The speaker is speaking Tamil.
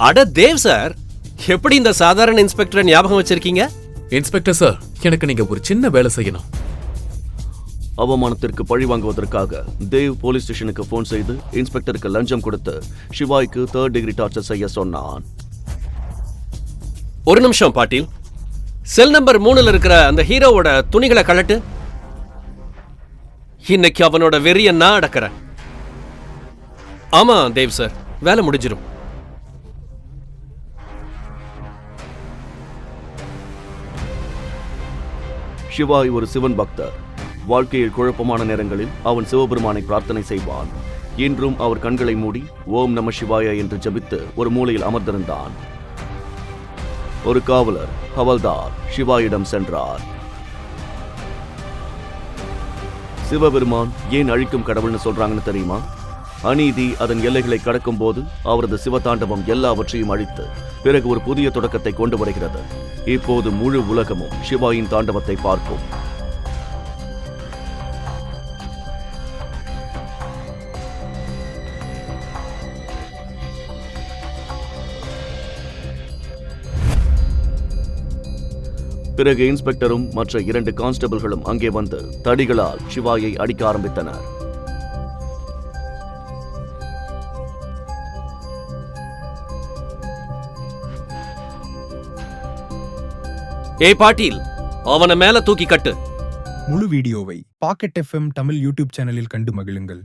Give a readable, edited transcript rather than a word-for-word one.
அட தேவ் சார், எப்படி இந்த சாதாரண இன்ஸ்பெக்டரை ஞாபகம் வச்சிருக்கீங்க? இன்ஸ்பெக்டர் சார், எனக்கு நீங்க ஒரு சின்ன வேலை செய்யணும். அவமானத்திற்கு பழி வாங்குவதற்காக தேவ் போலீஸ் ஸ்டேஷனுக்கு போன் செய்து இன்ஸ்பெக்டருக்கு லஞ்சம் கொடுத்து சிவாய்க்கு 3rd டிகிரி டார்ச்சர் செய்ய சொன்னான். ஒரு நிமிஷம் பாட்டீல், செல் நம்பர் 3ல இருக்கிற அந்த ஹீரோவோட துணிகளை கழட்டு. இன்னைக்கு அவனோட வெறிய நான் அடக்கிறேன். ஆமா தேவ் சார், வேலை முடிஞ்சிடும். சிவாய் ஒரு சிவன் பக்தர். வாழ்க்கையில் குழப்பமான நேரங்களில் அவன் சிவபெருமானை பிரார்த்தனை செய்வான். இன்றும் அவர் கண்களை மூடி ஓம் நம சிவாய என்று ஜபித்து ஒரு மூலையில் அமர்ந்திருந்தான். ஒரு காவலர் ஹவல்தார் சிவாயிடம் சென்றார். சிவபெருமான் ஏன் அழிக்கும் கடவுள்னு சொல்றாங்கன்னு தெரியுமா? அநீதி அதன் எல்லைகளை கடக்கும் போது அவரது சிவதாண்டவம் எல்லாவற்றையும் அழித்து பிறகு ஒரு புதிய தொடக்கத்தை கொண்டு வருகிறது. இப்போது முழு உலகமும் சிவாயின் தாண்டவத்தை பார்க்கும். பிறகு இன்ஸ்பெக்டரும் மற்ற 2 கான்ஸ்டபிள்களும் அங்கே வந்து தடிகளால் சிவாயை அடிக்க ஆரம்பித்தனர். ஏய் பாட்டீல், அவனை மேல தூக்கி கட்டு. முழு வீடியோவை பாக்கெட் FM தமிழ் யூடியூப் சேனலில் கண்டு மகிழுங்கள்.